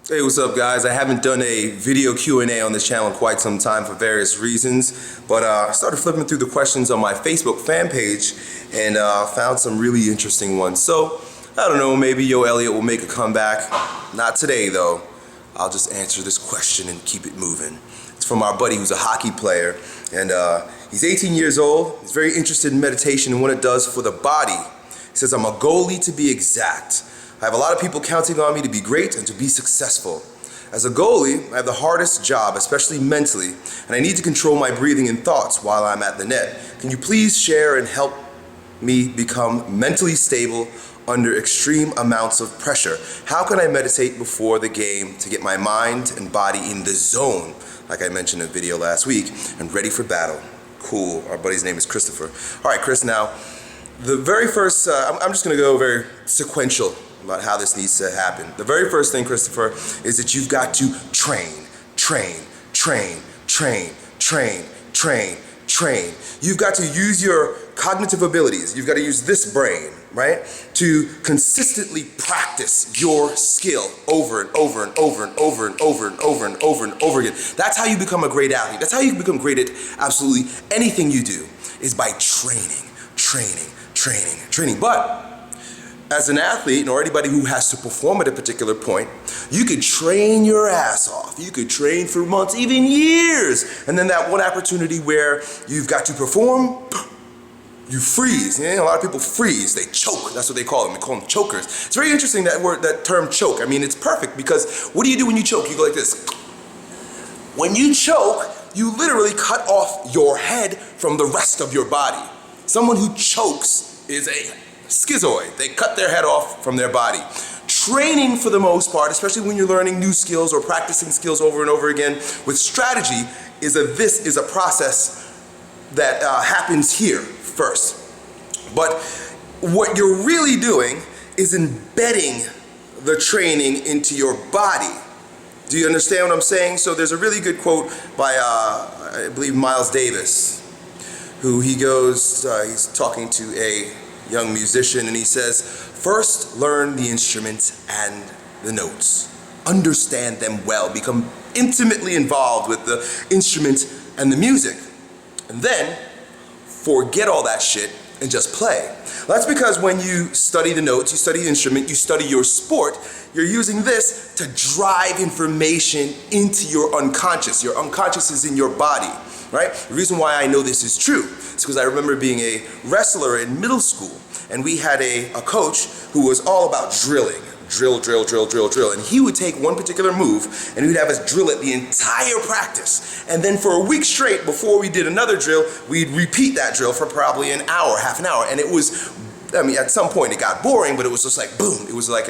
Hey, what's up guys? I haven't done a video Q&A on this channel in quite some time for various reasons, but I started flipping through the questions on my Facebook fan page and found some really interesting ones. So, I don't know, maybe Yo Elliott will make a comeback. Not today though. I'll just answer this question and keep it moving. It's from our buddy who's a hockey player, and he's 18 years old. He's very interested in meditation and what it does for the body. He says, I'm a goalie to be exact. I have a lot of people counting on me to be great and to be successful. As a goalie, I have the hardest job, especially mentally, and I need to control my breathing and thoughts while I'm at the net. Can you please share and help me become mentally stable under extreme amounts of pressure? How can I meditate before the game to get my mind and body in the zone, like I mentioned in the video last week, and ready for battle? Cool. Our buddy's name is Christopher. All right, Chris, now, the very first, I'm just going to go very sequential about how this needs to happen. The very first thing, Christopher, is that you've got to train. You've got to use your cognitive abilities. You've got to use this brain, right, to consistently practice your skill over and over and over and over and over and over and over and over again. That's how you become a great athlete. That's how you become great at absolutely anything you do, is by training. But as an athlete, or anybody who has to perform at a particular point, you could train your ass off. You could train for months, even years. And then that one opportunity where you've got to perform, you freeze. You know, a lot of people freeze. They choke. That's what they call them. They call them chokers. It's very interesting, that word, that term choke. I mean, it's perfect, because what do you do when you choke? You go like this. When you choke, you literally cut off your head from the rest of your body. Someone who chokes is a schizoid. They cut their head off from their body. Training, for the most part, especially when you're learning new skills or practicing skills over and over again with strategy, this is a process that happens here first. But what you're really doing is embedding the training into your body. Do you understand what I'm saying? So there's a really good quote by, I believe, Miles Davis, who he's talking to a young musician, and he says, first learn the instrument and the notes. Understand them well. Become intimately involved with the instrument and the music. And then forget all that shit and just play. That's because when you study the notes, you study the instrument, you study your sport, you're using this to drive information into your unconscious. Your unconscious is in your body, right? The reason why I know this is true is because I remember being a wrestler in middle school, and we had a coach who was all about drilling. Drill. And he would take one particular move, and he'd have us drill it the entire practice. And then for a week straight, before we did another drill, we'd repeat that drill for probably an hour, half an hour. And it was, I mean, at some point it got boring, but it was just like boom. It was like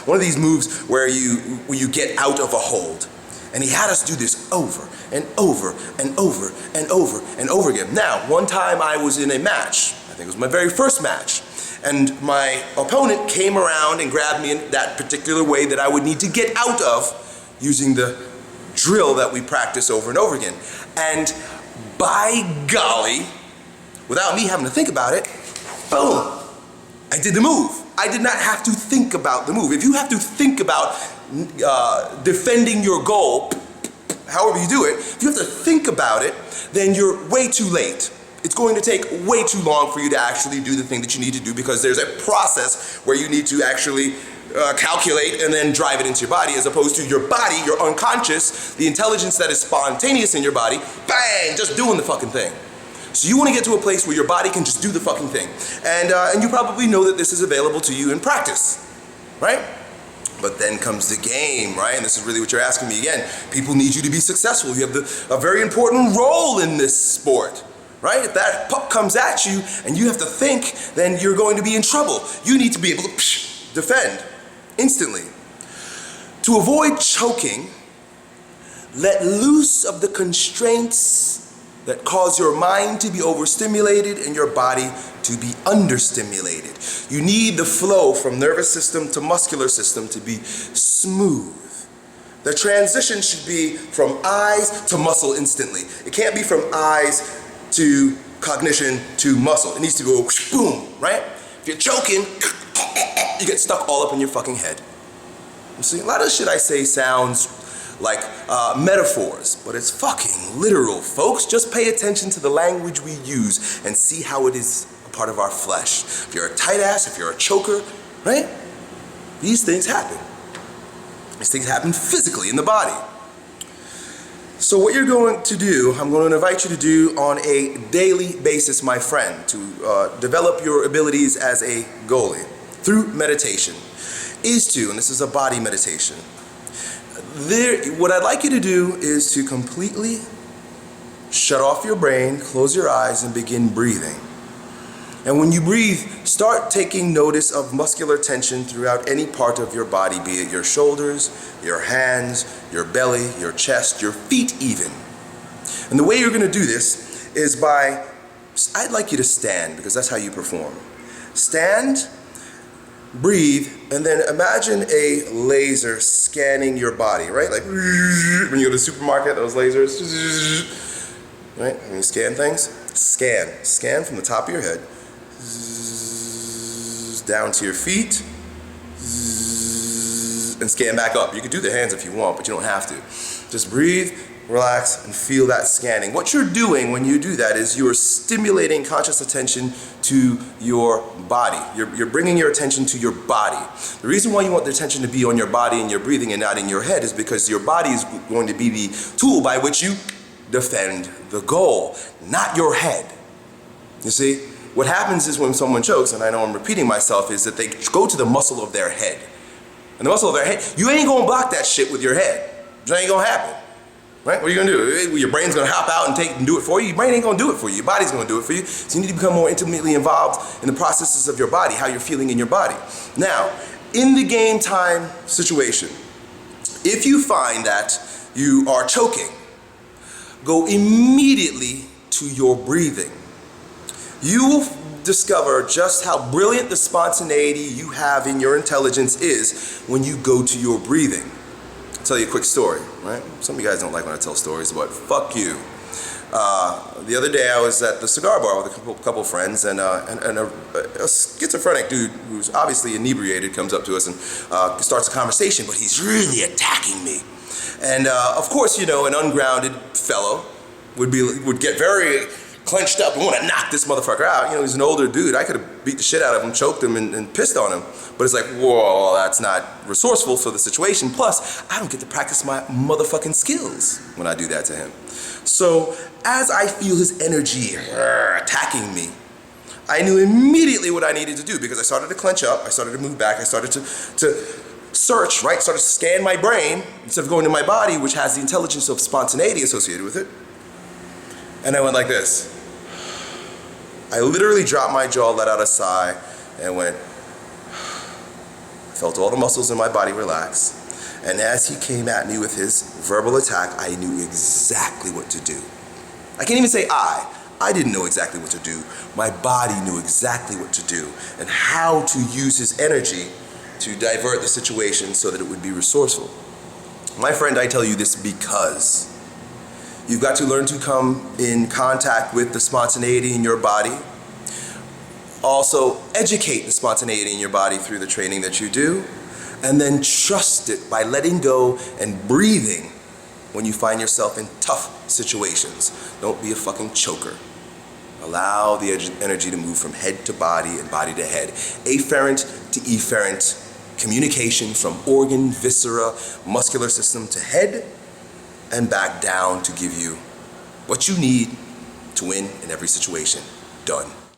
one of these moves where you get out of a hold. And he had us do this over and over and over and over and over again. Now, one time I was in a match. I think it was my very first match. And my opponent came around and grabbed me in that particular way that I would need to get out of using the drill that we practice over and over again. And by golly, without me having to think about it, boom, I did the move. I did not have to think about the move. If you have to think about defending your goal, however you do it, if you have to think about it, then you're way too late. It's going to take way too long for you to actually do the thing that you need to do, because there's a process where you need to actually calculate and then drive it into your body, as opposed to your body, your unconscious, the intelligence that is spontaneous in your body, bang, just doing the fucking thing. So you want to get to a place where your body can just do the fucking thing. And you probably know that this is available to you in practice, right? But then comes the game, right? And this is really what you're asking me again. People need you to be successful. You have a very important role in this sport, right? If that puck comes at you and you have to think, then you're going to be in trouble. You need to be able to defend instantly. To avoid choking, let loose of the constraints that cause your mind to be overstimulated and your body to be understimulated. You need the flow from nervous system to muscular system to be smooth. The transition should be from eyes to muscle instantly. It can't be from eyes to cognition to muscle. It needs to go boom, right? If you're choking, you get stuck all up in your fucking head. You see, a lot of the shit I say sounds like metaphors, but it's fucking literal, folks. Just pay attention to the language we use and see how it is a part of our flesh. If you're a tight ass, if you're a choker, right? These things happen. These things happen physically in the body. So what you're going to do, I'm going to invite you to do on a daily basis, my friend, to develop your abilities as a goalie through meditation, is to, and this is a body meditation, what I'd like you to do is to completely shut off your brain, close your eyes, and begin breathing. And when you breathe, start taking notice of muscular tension throughout any part of your body, be it your shoulders, your hands, your belly, your chest, your feet even. And the way you're going to do this is by, I'd like you to stand, because that's how you perform. Stand, breathe, and then imagine a laser scanning your body, right? Like when you go to the supermarket, those lasers, right? When you scan things, scan from the top of your head, down to your feet, and scan back up. You can do the hands if you want, but you don't have to. Just breathe, relax, and feel that scanning. What you're doing when you do that is you're stimulating conscious attention to your body. You're bringing your attention to your body. The reason why you want the attention to be on your body and your breathing and not in your head is because your body is going to be the tool by which you defend the goal, not your head. You see? What happens is when someone chokes, and I know I'm repeating myself, is that they go to the muscle of their head. And the muscle of their head, you ain't gonna block that shit with your head. It ain't gonna happen. Right? What are you gonna do? Your brain's gonna hop out and do it for you. Your brain ain't gonna do it for you. Your body's gonna do it for you. So you need to become more intimately involved in the processes of your body, how you're feeling in your body. Now, in the game time situation, if you find that you are choking, go immediately to your breathing. You will discover just how brilliant the spontaneity you have in your intelligence is when you go to your breathing. I'll tell you a quick story, right? Some of you guys don't like when I tell stories, but fuck you. The other day I was at the cigar bar with a couple friends, and a schizophrenic dude who's obviously inebriated comes up to us and starts a conversation, but he's really attacking me. And of course, you know, an ungrounded fellow would get very clenched up and want to knock this motherfucker out. You know, he's an older dude. I could have beat the shit out of him, choked him, and pissed on him. But it's like, whoa, that's not resourceful for the situation. Plus, I don't get to practice my motherfucking skills when I do that to him. So, as I feel his energy attacking me, I knew immediately what I needed to do, because I started to clench up, I started to move back, I started to search, right? Started to scan my brain instead of going to my body, which has the intelligence of spontaneity associated with it. And I went like this. I literally dropped my jaw, let out a sigh, and went, felt all the muscles in my body relax. And as he came at me with his verbal attack, I knew exactly what to do. I can't even say I didn't know exactly what to do. My body knew exactly what to do and how to use his energy to divert the situation so that it would be resourceful. My friend, I tell you this because you've got to learn to come in contact with the spontaneity in your body. Also, educate the spontaneity in your body through the training that you do. And then trust it by letting go and breathing when you find yourself in tough situations. Don't be a fucking choker. Allow the energy to move from head to body and body to head. Afferent to efferent communication from organ, viscera, muscular system to head and back down to give you what you need to win in every situation. Done.